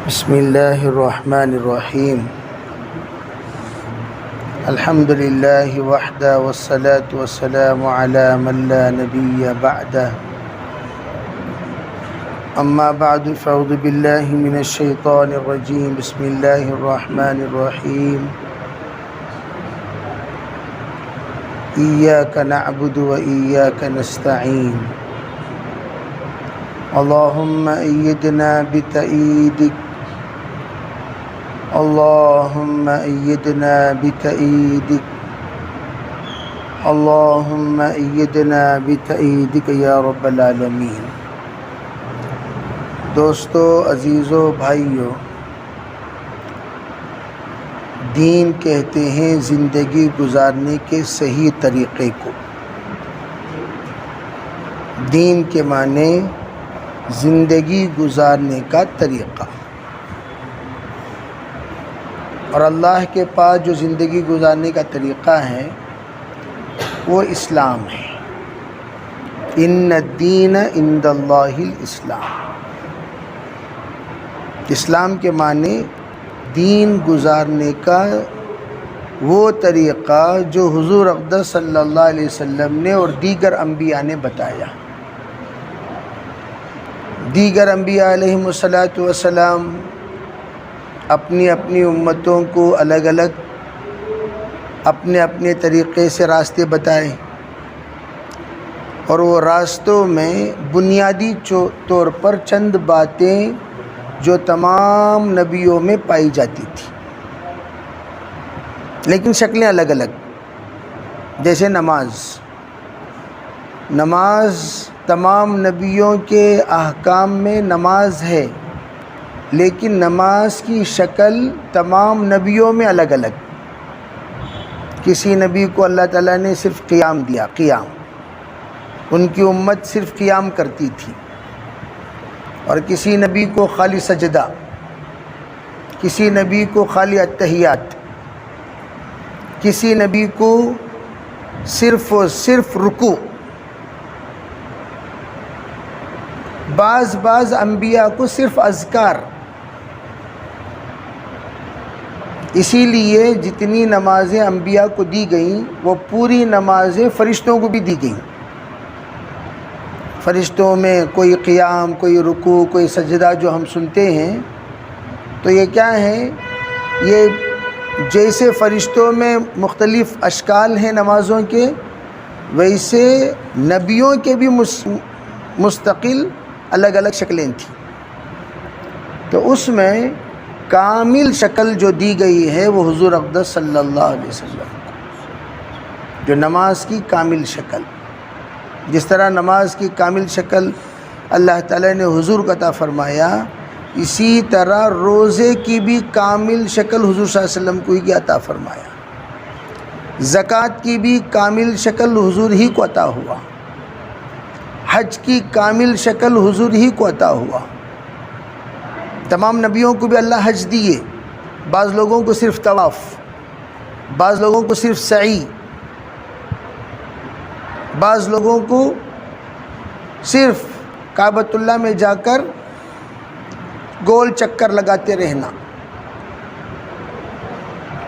بسم اللہ الرحمن الرحیم الحمد للہ وحدہ والصلاة والسلام علی من لا نبی بعدہ اما بعد فاعوذ باللہ من الشیطان الرجیم بسم اللہ الرحمن الرحیم ایاک نعبد و ایاک نستعین اللہم ایدنا بتأییدک اللہم ایدنا بتأییدک اللہم ایدنا بتأییدک یا رب العالمین۔ دوستو، عزیزو، بھائیو، دین کہتے ہیں زندگی گزارنے کے صحیح طریقے کو۔ دین کے معنی زندگی گزارنے کا طریقہ، اور اللہ کے پاس جو زندگی گزارنے کا طریقہ ہے وہ اسلام ہے۔ ان الدین عند اللہ الاسلام۔ اسلام کے معنی دین گزارنے کا وہ طریقہ جو حضور اقدس صلی اللہ علیہ وسلم نے اور دیگر انبیاء نے بتایا۔ دیگر انبیاء علیہم السلام اپنی اپنی امتوں کو الگ الگ اپنے اپنے طریقے سے راستے بتائے، اور وہ راستوں میں بنیادی طور پر چند باتیں جو تمام نبیوں میں پائی جاتی تھی، لیکن شکلیں الگ الگ۔ جیسے نماز تمام نبیوں کے احکام میں نماز ہے، لیکن نماز کی شکل تمام نبیوں میں الگ الگ۔ کسی نبی کو اللہ تعالیٰ نے صرف قیام دیا، قیام، ان کی امت صرف قیام کرتی تھی، اور کسی نبی کو خالی سجدہ، کسی نبی کو خالی التحیات، کسی نبی کو صرف و صرف رکوع۔ بعض انبیاء کو صرف اذکار۔ اسی لیے جتنی نمازیں انبیاء کو دی گئیں وہ پوری نمازیں فرشتوں کو بھی دی گئیں۔ فرشتوں میں کوئی قیام، کوئی رکوع، کوئی سجدہ جو ہم سنتے ہیں، تو یہ کیا ہے؟ یہ جیسے فرشتوں میں مختلف اشکال ہیں نمازوں کے، ویسے نبیوں کے بھی مستقل الگ الگ شکلیں تھیں۔ تو اس میں کامل شکل جو دی گئی ہے وہ حضور اقدس صلی اللہ علیہ وسلم کو، جو نماز کی کامل شکل، جس طرح نماز کی کامل شکل اللہ تعالیٰ نے حضور کو عطا فرمایا، اسی طرح روزے کی بھی کامل شکل حضور صلی اللہ علیہ وسلم کو ہی عطا فرمایا۔ زکوٰۃ کی بھی کامل شکل حضور ہی کو عطا ہوا۔ حج کی کامل شکل حضور ہی کو عطا ہوا۔ تمام نبیوں کو بھی اللہ حج دیے، بعض لوگوں کو صرف طواف، بعض لوگوں کو صرف سعی، بعض لوگوں کو صرف کعبۃ اللہ میں جا کر گول چکر لگاتے رہنا۔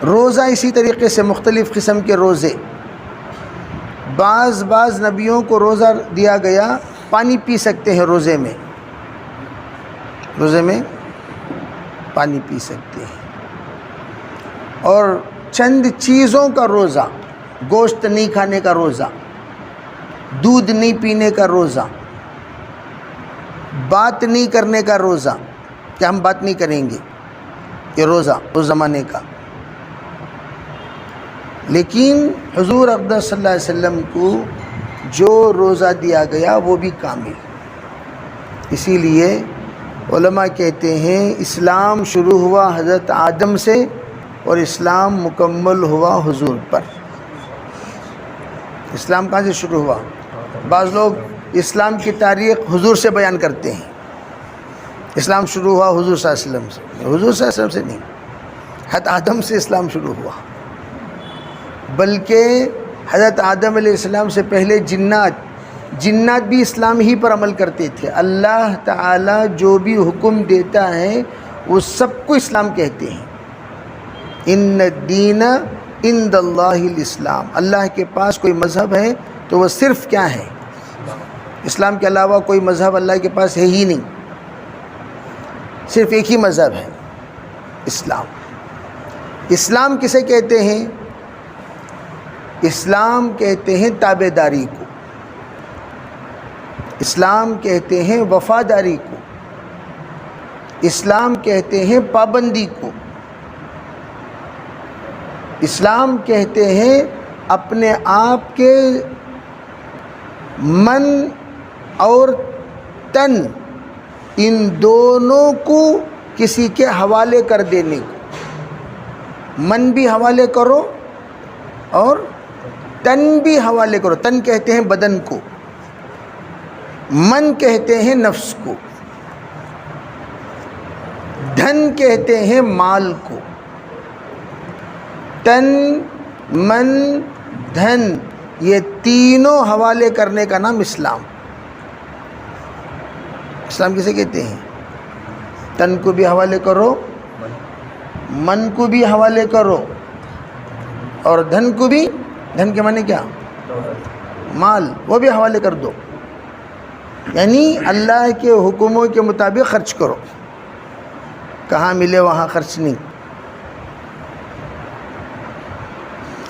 روزہ اسی طریقے سے مختلف قسم کے روزے۔ بعض نبیوں کو روزہ دیا گیا، پانی پی سکتے ہیں روزے میں پانی پی سکتے ہیں۔ اور چند چیزوں کا روزہ، گوشت نہیں کھانے کا روزہ، دودھ نہیں پینے کا روزہ، بات نہیں کرنے کا روزہ، کہ ہم بات نہیں کریں گے، یہ روزہ اس زمانے کا۔ لیکن حضور اقدس صلی اللہ علیہ وسلم کو جو روزہ دیا گیا وہ بھی کامل۔ اسی لیے علماء کہتے ہیں اسلام شروع ہوا حضرت آدم سے، اور اسلام مکمل ہوا حضور پر۔ اسلام کہاں سے شروع ہوا؟ بعض لوگ اسلام کی تاریخ حضور سے بیان کرتے ہیں، اسلام شروع ہوا حضور صلی اللہ علیہ وسلم سے۔ حضور صلی اللہ علیہ وسلم سے نہیں، حضرت آدم سے اسلام شروع ہوا۔ بلکہ حضرت آدم علیہ السلام سے پہلے جنات بھی اسلام ہی پر عمل کرتے تھے۔ اللہ تعالیٰ جو بھی حکم دیتا ہے وہ سب کو اسلام کہتے ہیں۔ ان الدین عند اللہ الاسلام، اللہ کے پاس کوئی مذہب ہے تو وہ صرف کیا ہے؟ اسلام کے علاوہ کوئی مذہب اللہ کے پاس ہے ہی نہیں، صرف ایک ہی مذہب ہے، اسلام۔ اسلام کسے کہتے ہیں؟ اسلام کہتے ہیں تابع داری کو، اسلام کہتے ہیں وفاداری کو، اسلام کہتے ہیں پابندی کو، اسلام کہتے ہیں اپنے آپ کے من اور تن ان دونوں کو کسی کے حوالے کر دینے کو۔ من بھی حوالے کرو اور تن بھی حوالے کرو۔ تن کہتے ہیں بدن کو، من کہتے ہیں نفس کو، دھن کہتے ہیں مال کو۔ تن، من، دھن، یہ تینوں حوالے کرنے کا نام اسلام۔ اسلام کسے کہتے ہیں؟ تن کو بھی حوالے کرو، من کو بھی حوالے کرو، اور دھن کو بھی، دھن کے معنی کیا؟ مال، وہ بھی حوالے کر دو، یعنی اللہ کے حکموں کے مطابق خرچ کرو، کہاں ملے وہاں خرچ نہیں۔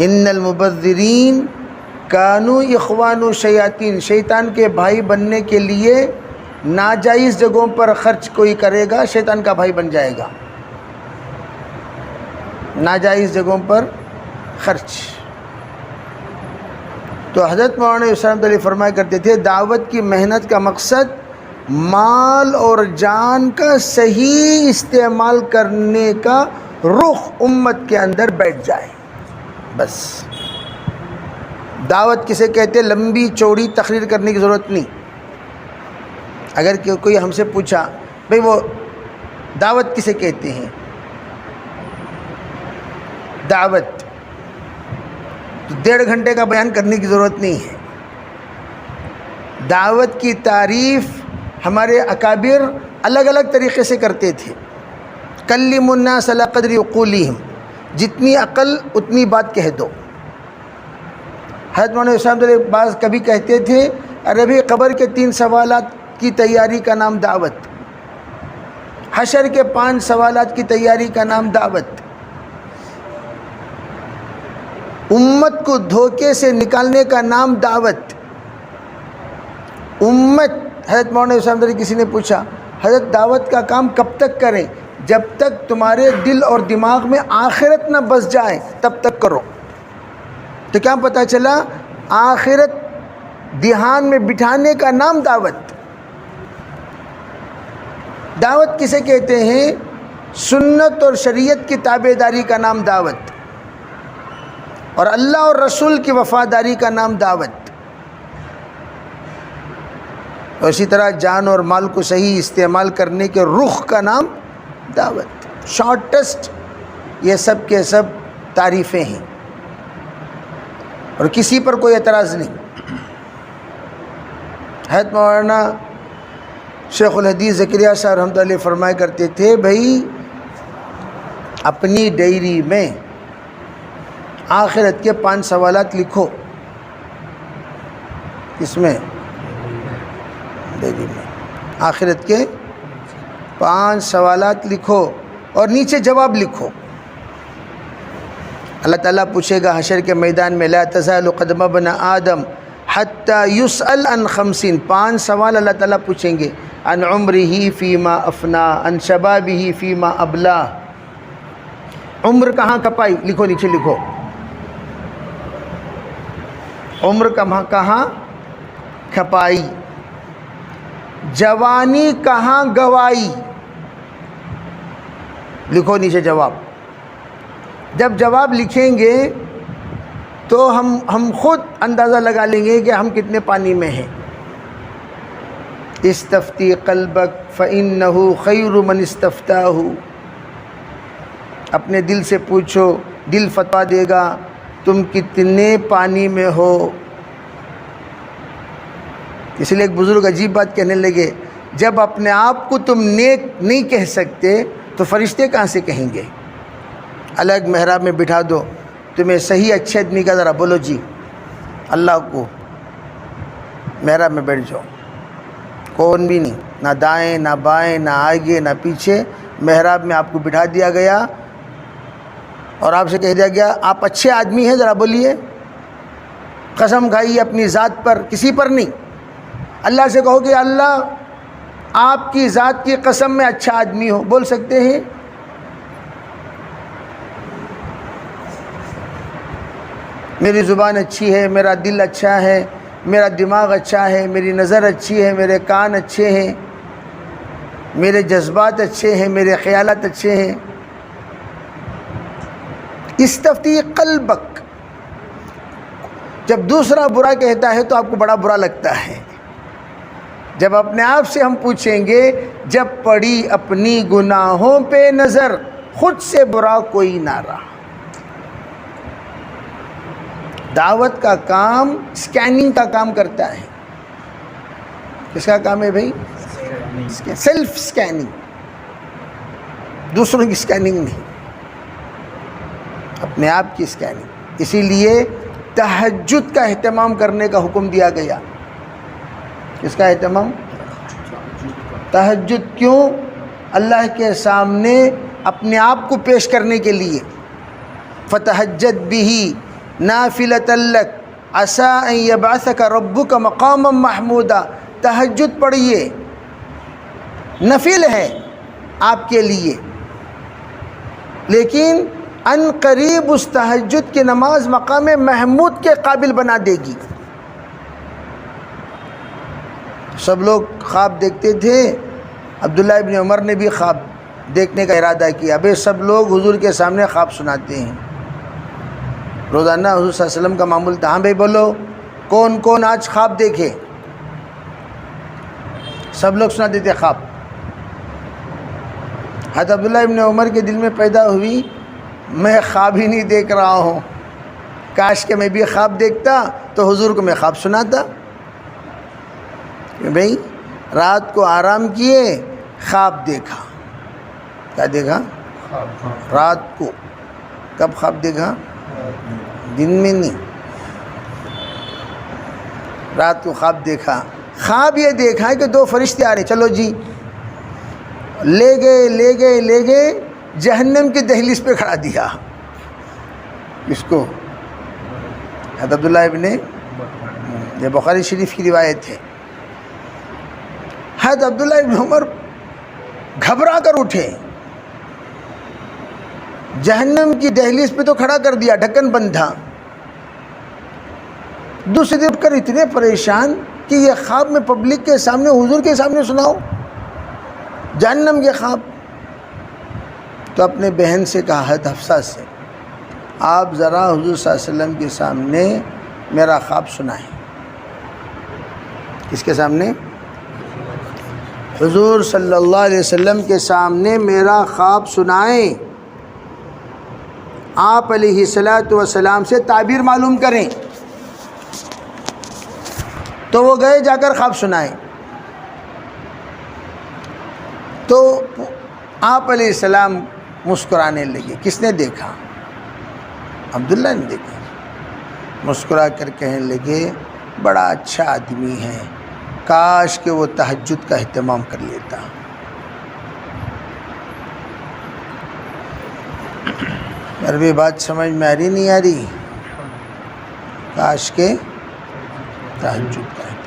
ان المبذرین کانوا اخوان الشیاطین، شیطان کے بھائی بننے کے لیے ناجائز جگہوں پر خرچ کوئی کرے گا شیطان کا بھائی بن جائے گا۔ ناجائز جگہوں پر خرچ۔ تو حضرت مولانا یوسف علی فرمایا کرتے تھے دعوت کی محنت کا مقصد مال اور جان کا صحیح استعمال کرنے کا رخ امت کے اندر بیٹھ جائے، بس۔ دعوت کسے کہتے؟ لمبی چوڑی تقریر کرنے کی ضرورت نہیں۔ اگر کوئی ہم سے پوچھا بھئی وہ دعوت کسے کہتے ہیں، دعوت، تو 1.5 گھنٹے کا بیان کرنے کی ضرورت نہیں ہے۔ دعوت کی تعریف ہمارے اکابر الگ الگ طریقے سے کرتے تھے۔ کلموا الناس علی قدر عقولہم، جتنی عقل اتنی بات کہہ دو۔ حضرت مولانا اسلام علیہ بعض کبھی کہتے تھے ارے بھی قبر کے 3 سوالات کی تیاری کا نام دعوت، حشر کے 5 سوالات کی تیاری کا نام دعوت، امت کو دھوکے سے نکالنے کا نام دعوت۔ امت، حضرت مولانا اسلام علیہ کسی نے پوچھا حضرت دعوت کا کام کب تک کریں؟ جب تک تمہارے دل اور دماغ میں آخرت نہ بس جائے تب تک کرو۔ تو کیا پتہ چلا؟ آخرت دھیان میں بٹھانے کا نام دعوت۔ دعوت کسے کہتے ہیں؟ سنت اور شریعت کی تابع داری کا نام دعوت، اور اللہ اور رسول کی وفاداری کا نام دعوت۔ اور اسی طرح جان اور مال کو صحیح استعمال کرنے کے رخ کا نام دعوت۔ شارٹسٹ یہ سب کے سب تعریفیں ہیں، اور کسی پر کوئی اعتراض نہیں۔ حضرت مولانا شیخ الحدیث زکریا صاحب رحمۃ اللہ علیہ فرمایا کرتے تھے بھائی اپنی ڈائری میں آخرت کے 5 سوالات لکھو۔ اس میں ڈائری میں آخرت کے 5 سوالات لکھو اور نیچے جواب لکھو۔ اللہ تعالیٰ پوچھے گا حشر کے میدان میں لا تزال قدم ابن آدم حتی یسأل عن 50، 5 سوال اللہ تعالیٰ پوچھیں گے۔ عن عمرہ فیما افنا، عن شبابہ فیما ابلا۔ عمر کہاں کپائی؟ لکھو، نیچے لکھو، عمر کہاں کھپائی، جوانی کہاں گوائی، لکھو نیچے جواب۔ جب جواب لکھیں گے تو ہم خود اندازہ لگا لیں گے کہ ہم کتنے پانی میں ہیں۔ استفتی قلبک فإنہ خیر من استفتاہ، اپنے دل سے پوچھو، دل فتویٰ دے گا تم کتنے پانی میں ہو۔ اس لیے ایک بزرگ عجیب بات کہنے لگے، جب اپنے آپ کو تم نیک نہیں کہہ سکتے تو فرشتے کہاں سے کہیں گے؟ الگ محراب میں بٹھا دو، تمہیں صحیح اچھے آدمی کا ذرا بولو جی اللہ کو، محراب میں بیٹھ جاؤ، کون بھی نہیں، نہ دائیں نہ بائیں نہ آگے نہ پیچھے، محراب میں آپ کو بٹھا دیا گیا اور آپ سے کہہ دیا گیا آپ اچھے آدمی ہیں، ذرا بولیے، قسم کھائیے اپنی ذات پر، کسی پر نہیں، اللہ سے کہو کہ اللہ آپ کی ذات کی قسم میں اچھا آدمی ہو، بول سکتے ہیں؟ میری زبان اچھی ہے، میرا دل اچھا ہے، میرا دماغ اچھا ہے، میری نظر اچھی ہے، میرے کان اچھے ہیں، میرے جذبات اچھے ہیں، میرے خیالات اچھے ہیں۔ استفتی قلبک، جب دوسرا برا کہتا ہے تو آپ کو بڑا برا لگتا ہے، جب اپنے آپ سے ہم پوچھیں گے جب پڑی اپنی گناہوں پہ نظر خود سے برا کوئی نہ رہا۔ دعوت کا کام سکیننگ کا کام کرتا ہے، کس کا کام ہے بھائی؟ سیلف سکیننگ، دوسروں کی سکیننگ نہیں، اپنے آپ کی سکیننگ۔ اسی لیے تہجد کا اہتمام کرنے کا حکم دیا گیا۔ کس کا اہتمام؟ تہجد۔ کیوں؟ اللہ کے سامنے اپنے آپ کو پیش کرنے کے لیے۔ فتہجد بہ نافلۃ لک عسیٰ ان یبعثک ربک مقاما محمودا۔ تہجد پڑھیے، نفل ہے آپ کے لیے، لیکن ان قریب اس تہجد کی نماز مقام محمود کے قابل بنا دے گی۔ سب لوگ خواب دیکھتے تھے، عبداللہ ابن عمر نے بھی خواب دیکھنے کا ارادہ کیا۔ ابھی سب لوگ حضور کے سامنے خواب سناتے ہیں روزانہ، حضور صلی اللہ علیہ وسلم کا معمول تھا۔ ہاں بھائی بولو کون کون آج خواب دیکھے؟ سب لوگ سناتے تھے خواب۔ حضرت عبداللہ ابن عمر کے دل میں پیدا ہوئی میں خواب ہی نہیں دیکھ رہا ہوں، کاش کہ میں بھی خواب دیکھتا تو حضور کو میں خواب سناتا۔ بھئی رات کو آرام کیے، خواب دیکھا۔ کیا دیکھا؟ رات کو۔ کب خواب دیکھا؟ دن میں نہیں، رات کو خواب دیکھا۔ خواب یہ دیکھا ہے کہ دو فرشتے آ رہے، چلو جی، لے گئے لے گئے لے گئے جہنم کی دہلیز پہ کھڑا دیا۔ کس کو؟ حضرت عبداللہ ابن، یہ بخاری شریف کی روایت ہے۔ حضرت عبداللہ ابن عمر گھبرا کر اٹھے، جہنم کی دہلیز پہ تو کھڑا کر دیا، ڈھکن بند تھا۔ دوسرے دن اٹھ کر اتنے پریشان کہ یہ خواب میں پبلک کے سامنے، حضور کے سامنے سناؤ، جہنم کے خواب۔ تو اپنے بہن سے کہا، حضرت حفصہ سے، آپ ذرا حضور صلی اللہ علیہ وسلم کے سامنے میرا خواب سنائیں۔ کس کے سامنے؟ حضور صلی اللہ علیہ وسلم کے سامنے میرا خواب سنائیں، آپ علیہ الصلاۃ والسلام سے تعبیر معلوم کریں۔ تو وہ گئے، جا کر خواب سنائیں۔ تو آپ علیہ السلام مسکرانے لگے۔ کس نے دیکھا؟ عبداللہ نے دیکھا۔ مسکرا کر کہنے لگے بڑا اچھا آدمی ہے، کاش کہ وہ تہجد کا اہتمام کر لیتا۔ عربی بات سمجھ میں آ رہی نہیں آ رہی؟ کاش کہ تہجد کا اہتمام۔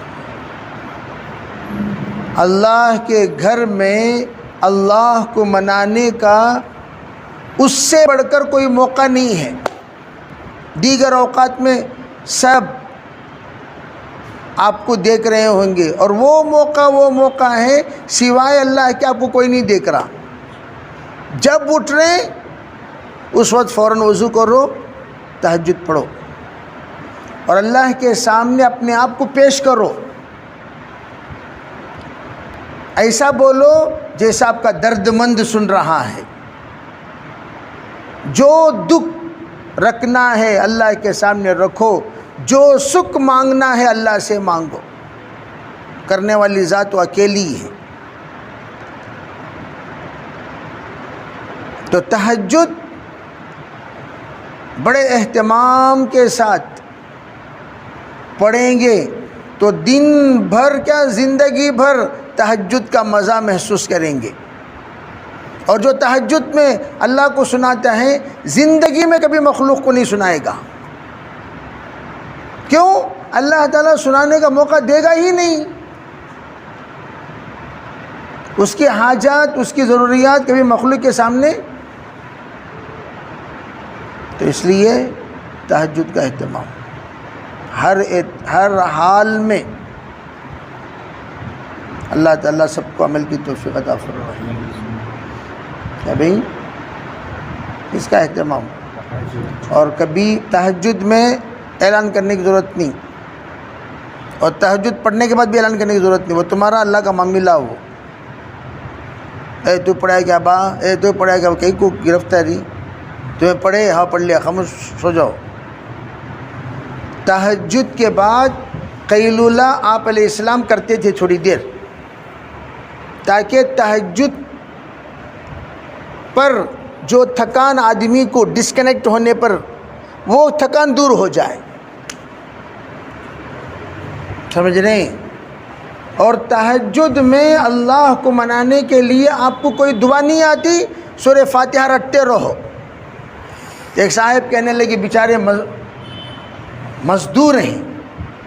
اللہ کے گھر میں اللہ کو منانے کا اس سے بڑھ کر کوئی موقع نہیں ہے۔ دیگر اوقات میں سب آپ کو دیکھ رہے ہوں گے، اور وہ موقع ہے سوائے اللہ کے آپ کو کوئی نہیں دیکھ رہا۔ جب اٹھ رہے اس وقت فوراً وضو کرو، تہجد پڑھو، اور اللہ کے سامنے اپنے آپ کو پیش کرو۔ ایسا بولو جیسا آپ کا درد مند سن رہا ہے۔ جو دکھ رکھنا ہے اللہ کے سامنے رکھو، جو سکھ مانگنا ہے اللہ سے مانگو، کرنے والی ذات وہ اکیلی ہے۔ تو تہجد بڑے اہتمام کے ساتھ پڑھیں گے تو دن بھر کیا زندگی بھر تہجد کا مزہ محسوس کریں گے. اور جو تہجد میں اللہ کو سناتا ہے زندگی میں کبھی مخلوق کو نہیں سنائے گا. کیوں؟ اللہ تعالیٰ سنانے کا موقع دے گا ہی نہیں. اس کی حاجات، اس کی ضروریات کبھی مخلوق کے سامنے. تو اس لیے تہجد کا اہتمام ہر حال میں. اللہ تعالیٰ سب کو عمل کی توفیق عطا فرمائے. کیا بھئی؟ اس کا اہتمام. اور کبھی تہجد میں اعلان کرنے کی ضرورت نہیں، اور تہجد پڑھنے کے بعد بھی اعلان کرنے کی ضرورت نہیں. وہ تمہارا اللہ کا معاملہ ہو. اے تو پڑھا ہے کیا با، اے تو پڑھا ہے کیا، کہیں کو گرفتاری تمہیں پڑھے، ہاں پڑھ لیا، خاموش سو جاؤ. تہجد کے بعد قیلولہ آپ علیہ السلام کرتے تھے تھوڑی دیر، تاکہ تہجد پر جو تھکان آدمی کو ڈسکنیکٹ ہونے پر وہ تھکان دور ہو جائے. سمجھ رہے ہیں؟ اور تہجد میں اللہ کو منانے کے لیے آپ کو کوئی دعا نہیں آتی، سورہ فاتحہ رٹتے رہو. ایک صاحب کہنے لگے، بیچارے مزدور ہیں،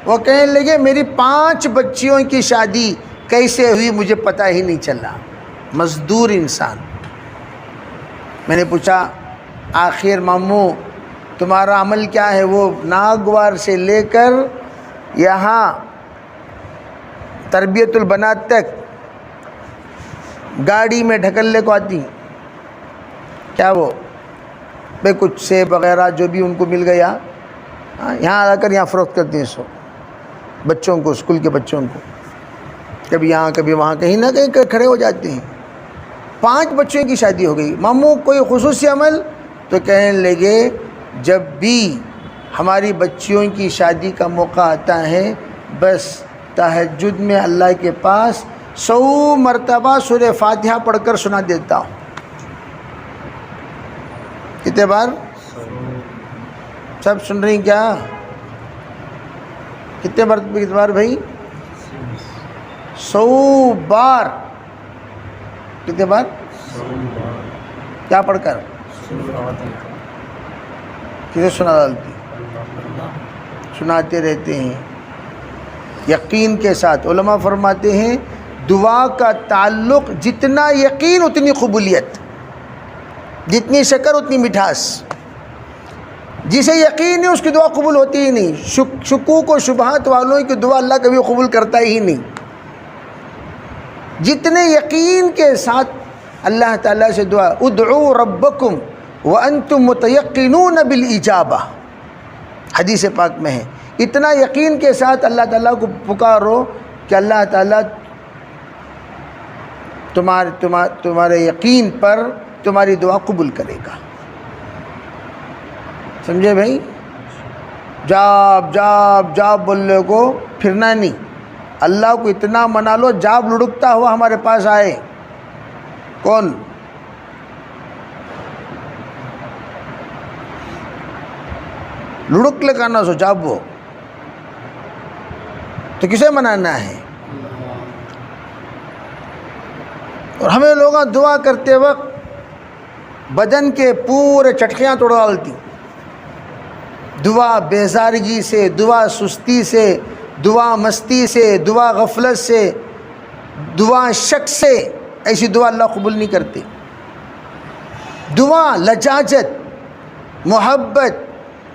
وہ کہنے لگے میری 5 بچیوں کی شادی کیسے ہوئی مجھے پتہ ہی نہیں چلا. مزدور انسان. میں نے پوچھا آخر ماموں تمہارا عمل کیا ہے؟ وہ ناگوار سے لے کر یہاں تربیت البنات تک گاڑی میں ڈھکلنے کو آتی. کیا وہ بھائی کچھ سیب وغیرہ جو بھی ان کو مل گیا یہاں آ کر یہاں فروخت کرتی ہیں. سو بچوں کو، اسکول کے بچوں کو، کبھی یہاں کبھی وہاں، کہیں نہ کہیں کھڑے ہو جاتے ہیں. 5 بچوں کی شادی ہو گئی. ماموں کوئی خصوصی عمل؟ تو کہنے لگے جب بھی ہماری بچیوں کی شادی کا موقع آتا ہے بس تہجد میں اللہ کے پاس 100 مرتبہ سورہ فاتحہ پڑھ کر سنا دیتا ہوں. کتنے بار؟ سب سن رہی کیا؟ کتنے بار بھائی؟ 100 بار. کتنے بار؟ کیا پڑھ کر؟ کسے سنا ڈالتی؟ سناتے رہتے ہیں یقین کے ساتھ. علماء فرماتے ہیں دعا کا تعلق جتنا یقین اتنی قبولیت، جتنی شکر اتنی مٹھاس. جسے یقین ہے اس کی دعا قبول ہوتی ہی نہیں. شکوک و شبہات والوں کی دعا اللہ کبھی قبول کرتا ہی نہیں. جتنے یقین کے ساتھ اللہ تعالیٰ سے دعا، ادعوا ربکم وانتم متیقنون بالاجابہ، حدیث پاک میں ہے. اتنا یقین کے ساتھ اللہ تعالیٰ کو پکارو کہ اللہ تعالیٰ تمہارے یقین پر تمہاری دعا قبول کرے گا. سمجھے بھائی؟ جاب بولنے کو پھرنا نہیں. اللہ کو اتنا منا لو جاب لڑکتا ہوا ہمارے پاس آئے. کون؟ لڑک لگانا سو جاب وہ تو کسے منانا ہے؟ اور ہمیں لوگ دعا کرتے وقت بدن کے پورے چٹکیاں توڑ ڈالتی. دعا بیزارگی سے، دعا سستی سے، دعا مستی سے، دعا غفلت سے، دعا شک سے، ایسی دعا اللہ قبول نہیں کرتے. دعا لجاجت، محبت،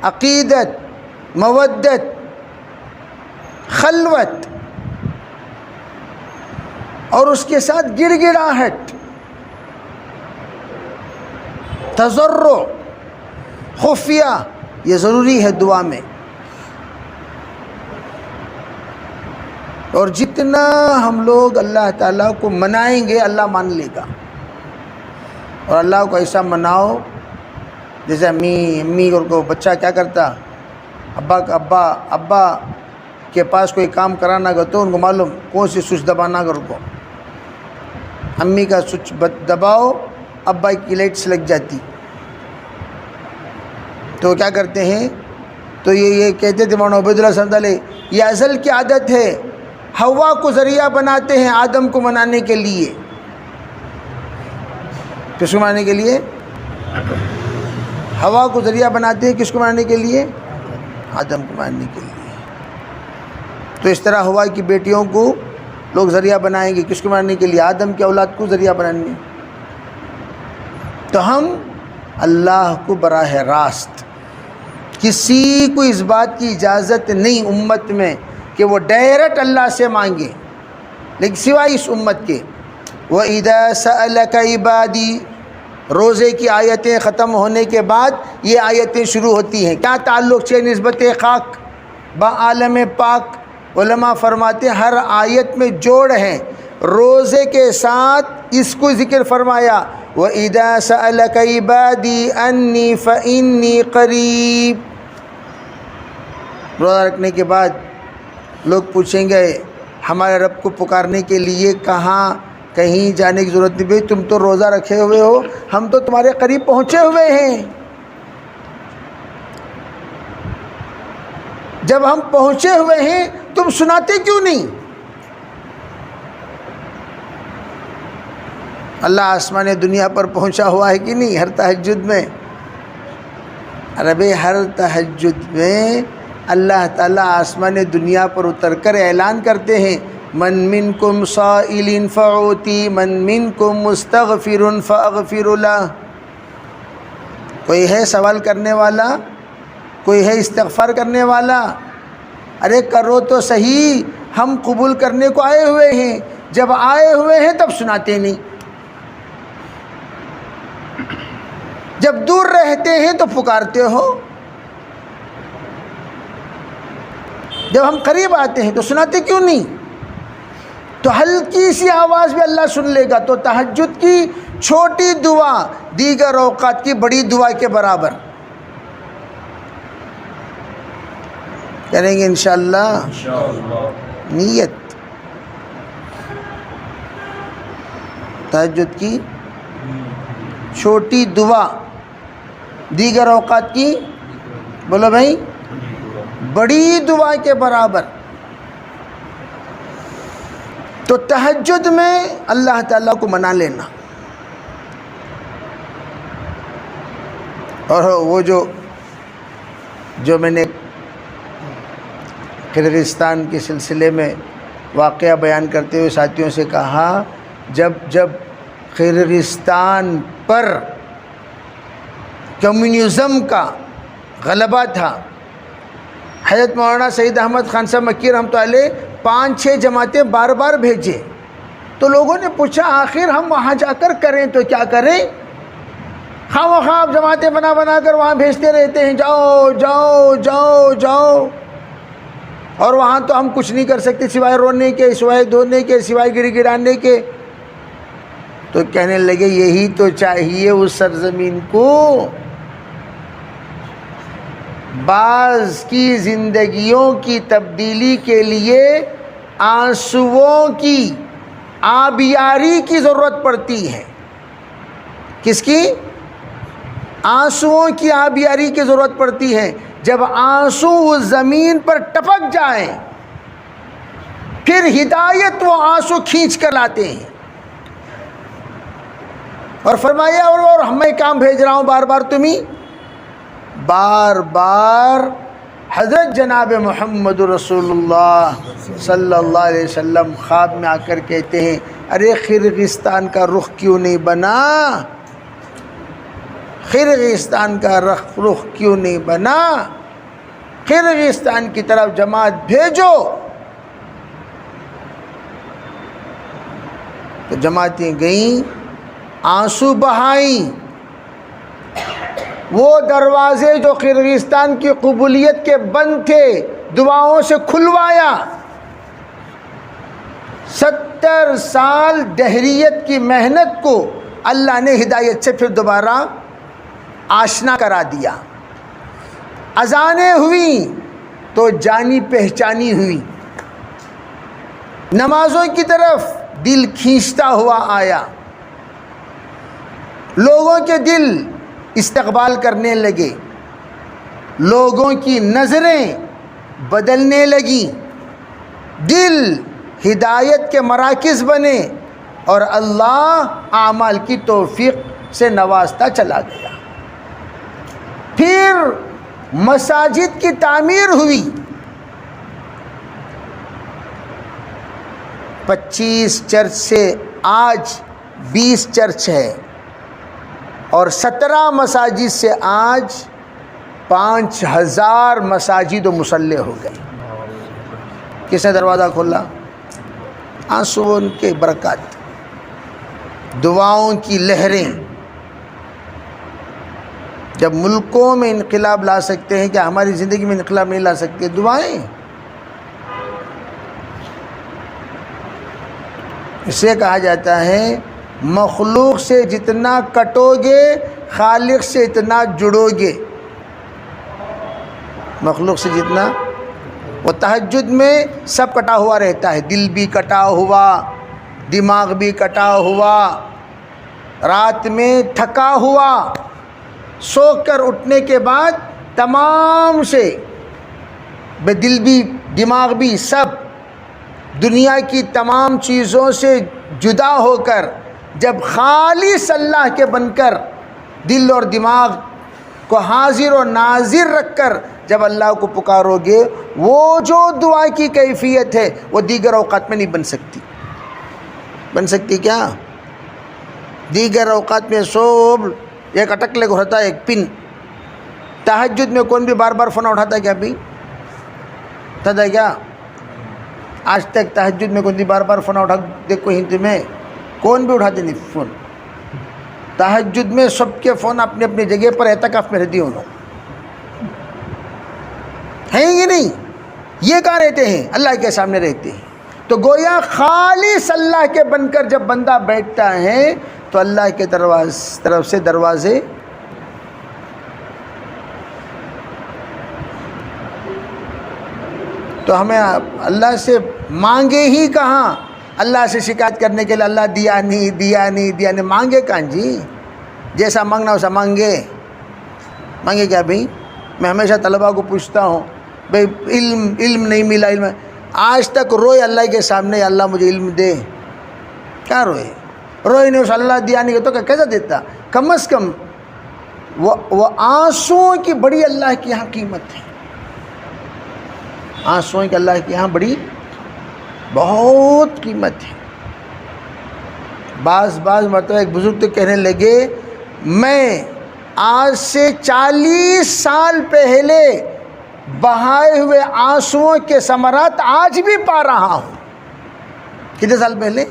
عقیدت، مودت، خلوت اور اس کے ساتھ گڑ گڑاہٹ، تضرع، خفیہ، یہ ضروری ہے دعا میں. اور جتنا ہم لوگ اللہ تعالیٰ کو منائیں گے اللہ مان لے گا. اور اللہ کو ایسا مناؤ جیسے امی کو بچہ کیا کرتا، ابا کے پاس کوئی کام کرانا گا تو ان کو معلوم کون سی سوئچ دبانا گا. کو امی کا سوئچ دباؤ ابا کی لائٹس لگ جاتی، تو کیا کرتے ہیں، تو یہ کہتے تھے مولانا عبید اللہ صاحب علیہ، یہ ازل کی عادت ہے، ہوا کو ذریعہ بناتے ہیں آدم کو منانے کے لیے۔ کس کو منانے کے لیے؟ ہوا کو ذریعہ بناتے ہیں کس کو منانے کے لیے؟ آدم کو منانے کے لیے۔ تو اس طرح ہوا کی بیٹیوں کو لوگ ذریعہ بنائیں گے کس کو منانے کے لیے؟ آدم کی اولاد کو ذریعہ بنانے۔ تو ہم اللہ کو براہ راست، کسی کو اس بات کی اجازت نہیں امت میں کہ وہ ڈائریکٹ اللہ سے مانگے، لیکن سوائے اس امت کے۔ وَإِذَا سَأَلَكَ عِبَادِي، روزے کی آیتیں ختم ہونے کے بعد یہ آیتیں شروع ہوتی ہیں۔ کیا تعلق سے نسبت خاک با عالم پاک؟ علماء فرماتے ہیں ہر آیت میں جوڑ ہیں، روزے کے ساتھ اس کو ذکر فرمایا، وَإِذَا سَأَلَكَ عِبَادِي أَنِّي فَإِنِّي قَرِيب۔ روزہ رکھنے کے بعد لوگ پوچھیں گے ہمارے رب کو پکارنے کے لیے کہیں جانے کی ضرورت نہیں، بھائی تم تو روزہ رکھے ہوئے ہو، ہم تو تمہارے قریب پہنچے ہوئے ہیں۔ جب ہم پہنچے ہوئے ہیں تم سناتے کیوں نہیں؟ اللہ آسمان دنیا پر پہنچا ہوا ہے کہ نہیں؟ ہر تہجد میں، عربی ہر تہجد میں اللہ تعالیٰ آسمان دنیا پر اتر کر اعلان کرتے ہیں، من منکم سائل فاعطی، من منکم مستغفر فاغفر لہ۔ کوئی ہے سوال کرنے والا، کوئی ہے استغفار کرنے والا؟ ارے کرو تو صحیح، ہم قبول کرنے کو آئے ہوئے ہیں، جب آئے ہوئے ہیں تب سناتے نہیں، جب دور رہتے ہیں تو پکارتے ہو، جب ہم قریب آتے ہیں تو سناتے کیوں نہیں؟ تو ہلکی سی آواز بھی اللہ سن لے گا، تو تہجد کی چھوٹی دعا دیگر اوقات کی بڑی دعا کے برابر۔ کریں گے انشاءاللہ نیت، تہجد کی چھوٹی دعا دیگر اوقات کی، بولو بھائی، بڑی دعا کے برابر۔ تو تہجد میں اللہ تعالیٰ کو منا لینا، اور وہ جو میں نے قرغیزستان کے سلسلے میں واقعہ بیان کرتے ہوئے ساتھیوں سے کہا، جب قرغیزستان پر کمیونزم کا غلبہ تھا، حضرت مولانا سید احمد خان صاحب مکی رحمۃ اللہ علیہ 5-6 جماعتیں بار بار بھیجے، تو لوگوں نے پوچھا آخر ہم وہاں جا کر کریں تو کیا کریں؟ خواہ جماعتیں بنا کر وہاں بھیجتے رہتے ہیں، جاؤ جاؤ جاؤ جاؤ، اور وہاں تو ہم کچھ نہیں کر سکتے سوائے رونے کے، سوائے دھونے کے، سوائے گڑ گڑانے کے۔ تو کہنے لگے یہی تو چاہیے اس سرزمین کو، بعض کی زندگیوں کی تبدیلی کے لیے آنسوؤں کی آبیاری کی ضرورت پڑتی ہے۔ کس کی؟ آنسوؤں کی آبیاری کی ضرورت پڑتی ہے۔ جب آنسو اس زمین پر ٹپک جائیں پھر ہدایت وہ آنسو کھینچ کر لاتے ہیں۔ اور فرمایا اور میں کام بھیج رہا ہوں بار بار تمہیں، بار بار حضرت جناب محمد رسول اللہ صلی اللہ علیہ وسلم خواب میں آ کر کہتے ہیں، ارے قرغیزستان کا رخ کیوں نہیں بنا؟ قرغیزستان کا رخ کیوں نہیں بنا؟ قرغیزستان کی طرف جماعت بھیجو۔ تو جماعتیں گئیں، آنسو بہائیں، وہ دروازے جو قرغیزستان کی قبولیت کے بند تھے دعاؤں سے کھلوایا۔ 70 سال دہریت کی محنت کو اللہ نے ہدایت سے پھر دوبارہ آشنا کرا دیا۔ اذانیں ہوئیں تو جانی پہچانی ہوئی، نمازوں کی طرف دل کھینچتا ہوا آیا۔ لوگوں کے دل استقبال کرنے لگے، لوگوں کی نظریں بدلنے لگیں، دل ہدایت کے مراکز بنے اور اللہ اعمال کی توفیق سے نوازتا چلا گیا۔ پھر مساجد کی تعمیر ہوئی، 25 چرچ سے آج 20 چرچ ہے، اور 17 مساجد سے آج 5000 مساجد و مصلی ہو گئے۔ کس نے دروازہ کھولا؟ آنسو ان کے برکات، دعاؤں کی لہریں۔ جب ملکوں میں انقلاب لا سکتے ہیں، کیا ہماری زندگی میں انقلاب نہیں لا سکتے؟ دعائیں۔ اسے کہا جاتا ہے مخلوق سے جتنا کٹو گے خالق سے اتنا جڑو گے۔ مخلوق سے جتنا، وہ تہجد میں سب کٹا ہوا رہتا ہے، دل بھی کٹا ہوا، دماغ بھی کٹا ہوا، رات میں تھکا ہوا، سو کر اٹھنے کے بعد تمام سے بے دل بھی دماغ بھی سب دنیا کی تمام چیزوں سے جدا ہو کر جب خالص اللہ کے بن کر دل اور دماغ کو حاضر و ناظر رکھ کر جب اللہ کو پکارو گے، وہ جو دعا کی کیفیت ہے وہ دیگر اوقات میں نہیں بن سکتی۔ بن سکتی کیا؟ دیگر اوقات میں سب ایک اٹکلے کو ہوتا ہے، ایک پن۔ تہجد میں کون بھی بار بار فون اٹھاتا ہے کیا؟ بھی اٹھاتا ہے کیا؟ آج تک تہجد میں کون بھی بار بار فون اٹھا دیکھو ہند میں کون بھی اٹھاتے نہیں فون۔ تہجد میں سب کے فون اپنے اپنی جگہ پر اعتکاف میں رہتی ہوں ہیں کہ نہیں؟ یہ کہاں رہتے ہیں؟ اللہ کے سامنے رہتے ہیں۔ تو گویا خالص اللہ کے بن کر جب بندہ بیٹھتا ہے تو اللہ کے طرف سے دروازے تو ہمیں اللہ سے مانگے ہی کہاں؟ اللہ سے شکایت کرنے کے لیے اللہ دیا نہیں دیا نہیں دیا نہیں، مانگے کہاں جی؟ جیسا مانگنا ویسا مانگے کیا بھائی؟ میں ہمیشہ طلباء کو پوچھتا ہوں بھائی علم نہیں ملا، علم آج تک روئے اللہ کے سامنے اللہ مجھے علم دے؟ کیا روئے نہیں، اس اللہ دیا نہیں تو کیسا دیتا؟ کم از کم وہ آنسوؤں کی بڑی اللہ کے یہاں قیمت ہے، آنسوؤں کی اللہ کے یہاں بڑی بہت قیمت ہے۔ بعض مرتبہ ایک بزرگ تو کہنے لگے میں آج سے 40 سال پہلے بہائے ہوئے آنسوؤں کے ثمرات آج بھی پا رہا ہوں۔ کتنے سال پہلے؟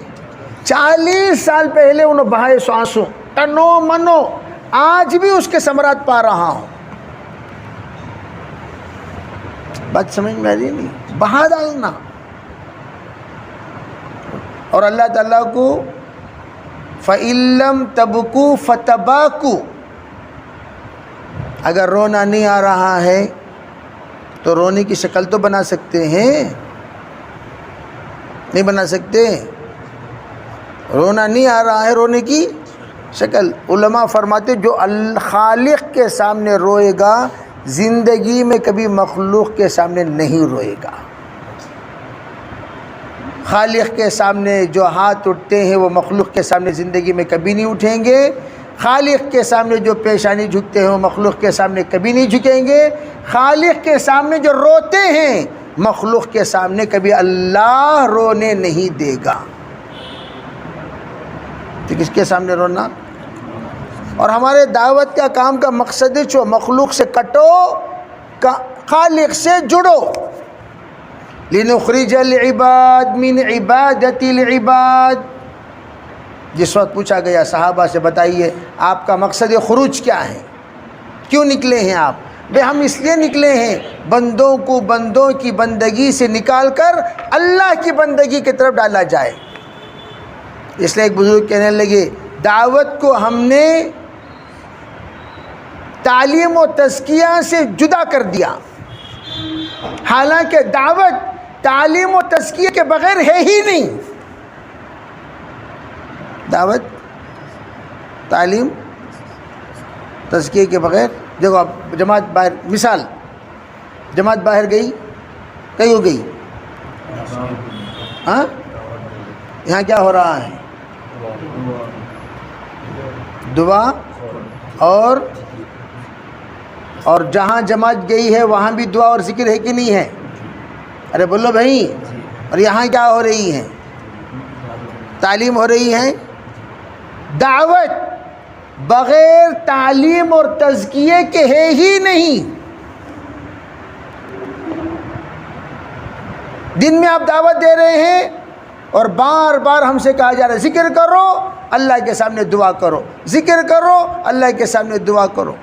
40 سال پہلے انہوں بہائے سو آنسو تنو منو، آج بھی اس کے ثمرات پا رہا ہوں۔ بات سمجھ میں آ رہی نہیں؟ بہا ڈالنا۔ اور اللہ تعالیٰ کو فَإِن لَّمْ تَبْكُوا فَتَبَاكُوا، اگر رونا نہیں آ رہا ہے تو رونے کی شکل تو بنا سکتے ہیں، نہیں بنا سکتے؟ رونا نہیں آ رہا ہے، رونے کی شکل۔ علماء فرماتے جو خالق کے سامنے روئے گا زندگی میں کبھی مخلوق کے سامنے نہیں روئے گا۔ خالق کے سامنے جو ہاتھ اٹھتے ہیں وہ مخلوق کے سامنے زندگی میں کبھی نہیں اٹھیں گے۔ خالق کے سامنے جو پیشانی جھکتے ہیں وہ مخلوق کے سامنے کبھی نہیں جھکیں گے۔ خالق کے سامنے جو روتے ہیں مخلوق کے سامنے کبھی اللہ رونے نہیں دے گا۔ تو کس کے سامنے رونا؟ اور ہمارے دعوت کا کام کا مقصد ہے جو مخلوق سے کٹو، خالق سے جڑو۔ لِنُخْرِجَ الْعِبَادَ مِنْ عِبَادَةِ الْعِبَادِ، جس وقت پوچھا گیا صحابہ سے بتائیے آپ کا مقصد خروج کیا ہے، کیوں نکلے ہیں آپ؟ بھئی ہم اس لیے نکلے ہیں بندوں کو بندوں کی بندگی سے نکال کر اللہ کی بندگی کی طرف ڈالا جائے۔ اس لیے ایک بزرگ کہنے لگے دعوت کو ہم نے تعلیم و تزکیہ سے جدا کر دیا، حالانکہ دعوت تعلیم و تزکیہ کے بغیر ہے ہی نہیں۔ دعوت تعلیم تزکیے کے بغیر. دیکھو اب جماعت باہر، مثال جماعت باہر گئی، کہیں ہو گئی، ہاں یہاں کیا ہو رہا ہے؟ دعا اور جہاں جماعت گئی ہے وہاں بھی دعا اور ذکر ہے کہ نہیں ہے؟ ارے بولو بھائی. اور یہاں کیا ہو رہی ہے؟ تعلیم ہو رہی ہے. دعوت بغیر تعلیم اور تزکیے کے ہے ہی نہیں. دن میں آپ دعوت دے رہے ہیں اور بار بار ہم سے کہا جا رہا ہے ذکر کرو، اللہ کے سامنے دعا کرو، ذکر کرو، اللہ کے سامنے دعا کرو،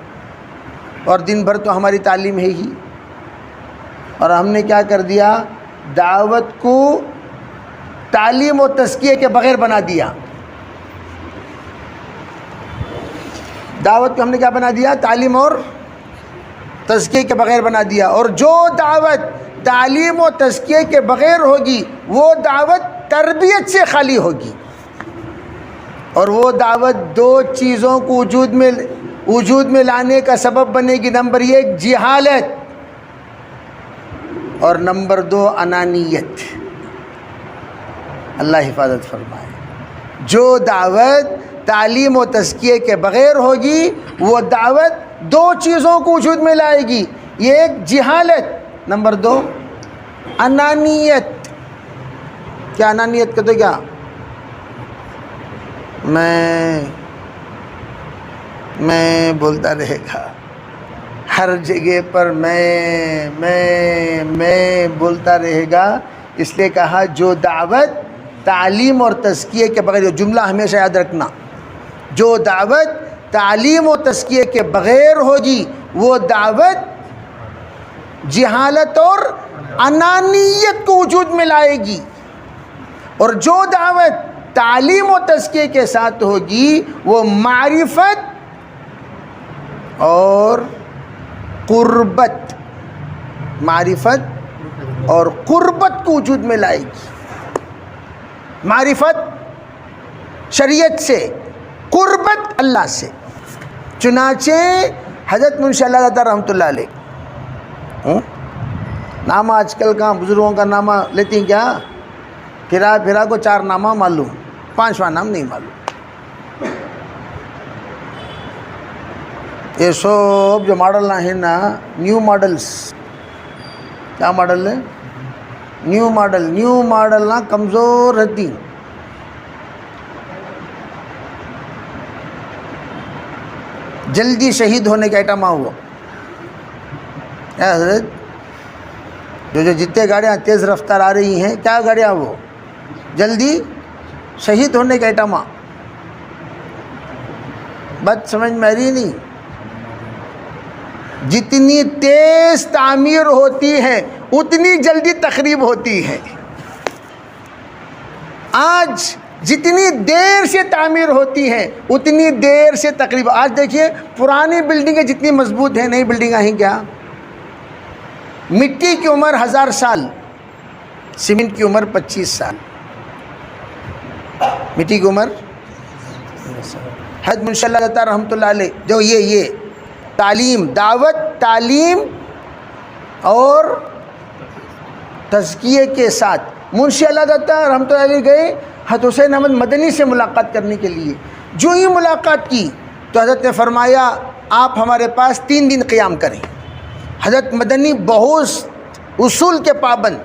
اور دن بھر تو ہماری تعلیم ہے ہی. اور ہم نے کیا کر دیا؟ دعوت کو تعلیم و تزکیے کے بغیر بنا دیا. دعوت کو ہم نے کیا بنا دیا؟ تعلیم اور تزکیے کے بغیر بنا دیا. اور جو دعوت تعلیم و تزکیے کے بغیر ہوگی وہ دعوت تربیت سے خالی ہوگی، اور وہ دعوت دو چیزوں کو وجود میں لانے کا سبب بنے گی. نمبر 1 جہالت، اور نمبر 2 انانیت. اللہ حفاظت فرمائے. جو دعوت تعلیم و تزکیے کے بغیر ہوگی وہ دعوت دو چیزوں کو وجود میں لائے گی. یہ ایک جہالت، نمبر 2 انانیت. کیا انانیت کہتے کیا؟ میں بولتا رہے گا ہر جگہ پر، میں بولتا رہے گا. اس لیے کہا جو دعوت تعلیم اور تزکیے کے بغیر، یہ جملہ ہمیشہ یاد رکھنا، جو دعوت تعلیم و تزکیے کے بغیر ہوگی وہ دعوت جہالت اور انانیت کو وجود میں لائے گی، اور جو دعوت تعلیم و تزکیے کے ساتھ ہوگی وہ معرفت اور قربت، معرفت اور قربت کو وجود میں لائے گی. معرفت شریعت سے، قربت اللہ سے. چنانچہ حضرت منشی اللہ تعالیٰ رحمۃ اللہ علیہ، نامہ آج کل کا بزرگوں کا نامہ لیتی ہیں کیا؟ پھرا کو 4 نامہ معلوم، 5واں نام نہیں معلوم. یہ سب جو ماڈل ہیں نا، نیو ماڈلز. کیا ماڈل ہے؟ نیو ماڈل نا کمزور رہتی. جلدی شہید ہونے کا آئٹم ہوا حضرت. جو جتنے گاڑیاں تیز رفتار آ رہی ہیں، کیا گاڑیاں؟ وہ جلدی شہید ہونے کا آئٹم. بات سمجھ میں آ رہی نہیں؟ جتنی تیز تعمیر ہوتی ہے اتنی جلدی تخریب ہوتی ہے. آج جتنی دیر سے تعمیر ہوتی ہے اتنی دیر سے تقریب. آج دیکھیے پرانی بلڈنگیں جتنی مضبوط ہیں، نئی بلڈنگیں ہیں کیا؟ مٹی کی عمر 1000 سال، سیمنٹ کی عمر 25 سال. مٹی کی عمر. حضرت منشی اللہ تعالیٰ رحمۃ اللہ علیہ جو یہ تعلیم، دعوت تعلیم اور تزکیے کے ساتھ، منشی اللہ تعالیٰ رحمۃ اللہ علیہ گئے حضرت حسین احمد مدنی سے ملاقات کرنے کے لیے. جو ہی ملاقات کی تو حضرت نے فرمایا آپ ہمارے پاس 3 دن قیام کریں. حضرت مدنی بہت اصول کے پابند.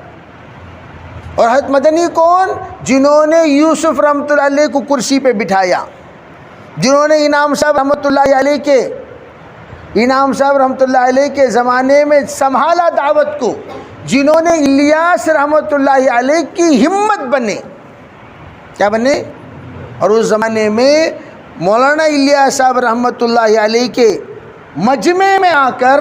اور حضرت مدنی کون؟ جنہوں نے یوسف رحمۃ اللہ علیہ کو کرسی پہ بٹھایا، جنہوں نے انعام صاحب رحمۃ اللہ علیہ کے زمانے میں سنبھالا دعوت کو، جنہوں نے الیاس رحمۃ اللہ علیہ کی ہمت بنے. کیا بنے؟ اور اس زمانے میں مولانا الیاس صاحب رحمۃ اللہ علیہ کے مجمع میں آ کر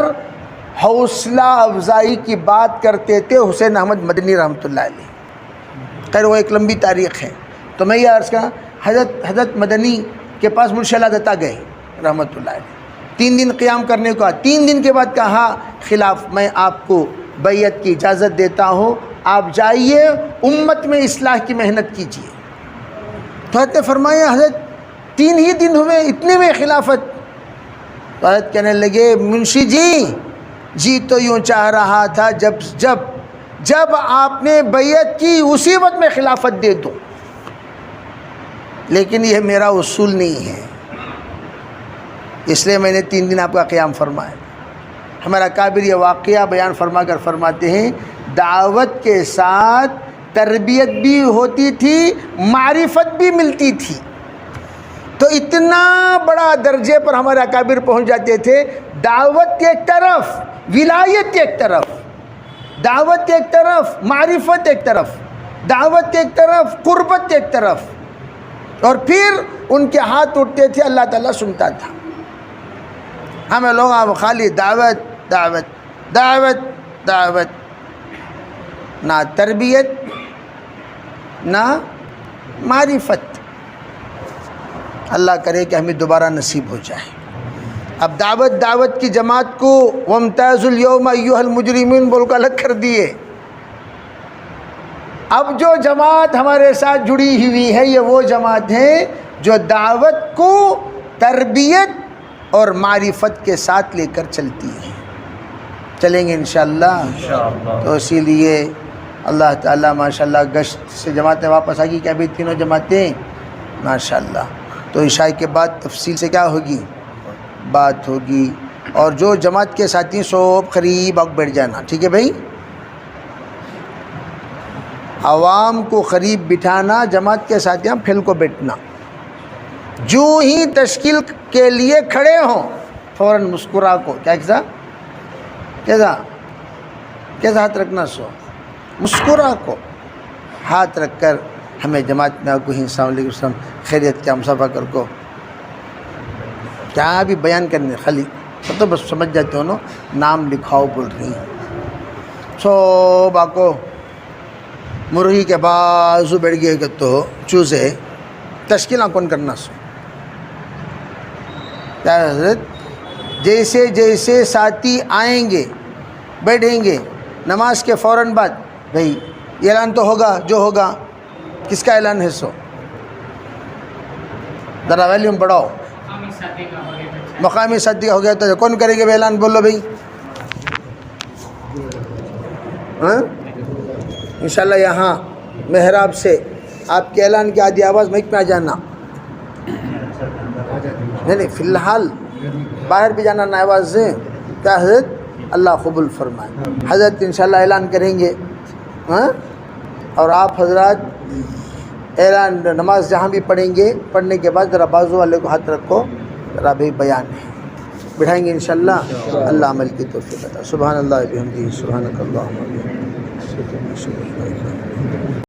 حوصلہ افزائی کی بات کرتے تھے حسین احمد مدنی رحمۃ اللہ علیہ. خیر وہ ایک لمبی تاریخ ہے. تو میں یہ عرض کہا حضرت مدنی کے پاس منشی اللہ دتا گئے رحمۃ اللہ علیہ. 3 دن قیام کرنے کو. 3 دن کے بعد کہا خلاف میں آپ کو بیعت کی اجازت دیتا ہوں، آپ جائیے امت میں اصلاح کی محنت کیجیے. تو حضرت نے فرمایا حضرت 3 ہی دن ہوئے اتنے میں خلافت. تو حضرت کہنے لگے منشی جی تو یوں چاہ رہا تھا جب آپ نے بیعت کی اسی وقت میں خلافت دے دوں، لیکن یہ میرا اصول نہیں ہے، اس لیے میں نے 3 دن آپ کا قیام فرمایا۔ ہمارا کابر یہ واقعہ بیان فرما کر فرماتے ہیں دعوت کے ساتھ تربیت بھی ہوتی تھی، معرفت بھی ملتی تھی، تو اتنا بڑا درجے پر ہمارے اکابر پہنچ جاتے تھے، دعوت ایک طرف، ولایت ایک طرف، دعوت ایک طرف، معرفت ایک طرف، دعوت ایک طرف، قربت ایک طرف، اور پھر ان کے ہاتھ اٹھتے تھے، اللہ تعالیٰ سنتا تھا۔ ہمیں لوگ اب خالی دعوت دعوت دعوت دعوت، نہ تربیت نہ معرفت۔ اللہ کرے کہ ہمیں دوبارہ نصیب ہو جائے۔ اب دعوت کی جماعت کو وَامْتَازُوا الْيَوْمَ أَيُّهَا الْمُجْرِمُونَ بول کر الگ کر دیے۔ اب جو جماعت ہمارے ساتھ جڑی ہوئی ہے یہ وہ جماعت ہے جو دعوت کو تربیت اور معرفت کے ساتھ لے کر چلتی ہے۔ چلیں گے انشاءاللہ۔ تو اسی لیے اللہ تعالیٰ ماشاءاللہ گشت سے جماعتیں واپس آ گئی، کیا بھی 3 جماعتیں ماشاءاللہ۔ تو عشاء کے بعد تفصیل سے کیا ہوگی، بات ہوگی، اور جو جماعت کے ساتھی سب قریب آ بیٹھ جانا، ٹھیک ہے بھائی؟ عوام کو قریب بٹھانا، جماعت کے ساتھیاں پھیل کو بیٹھنا۔ جو ہی تشکیل کے لیے کھڑے ہوں فوراً مسکرا کو کیسا ہاتھ رکھنا، مسکرا کو ہاتھ رکھ کر ہمیں جماعت میں کو السلام علیکم وسلم، خیریت کیا، مصافحہ کر کو کیا بھی بیان کرنے، خالی تو بس سمجھ جاتے ہو نا، نام لکھاؤ بول رہی ہیں سو باکو مرغی کے بازو بیٹھ گئے کہ تو چوزے تشکیلہ کون کرنا سو کیا حضرت، جیسے جیسے ساتھی آئیں گے بیٹھیں گے نماز کے فوراً بعد، بھائی اعلان تو ہوگا، جو ہوگا کس کا اعلان ہے، سو ذرا ویلیوم بڑھاؤ، مقامی ساتھی کا ہو گیا تو کون کرے گے اعلان، بولو بھائی، انشاءاللہ یہاں محراب سے آپ کے اعلان کی آدھی آواز مائک میں آ جانا، نہیں فی الحال باہر بھی جانا نہ آواز سے، کیا حضرت اللہ قبول فرمائے۔ حضرت انشاءاللہ اعلان کریں گے، اور آپ حضرات اعلان نماز جہاں بھی پڑھیں گے، پڑھنے کے بعد ذرا بازو والے کو ہاتھ رکھو، ذرا بھی بیان ہے بٹھائیں گے انشاءاللہ۔ اللہ عمل کی توفیق عطا۔ سبحان اللہ بحمدہ، سبحانک اللہم وبحمدک۔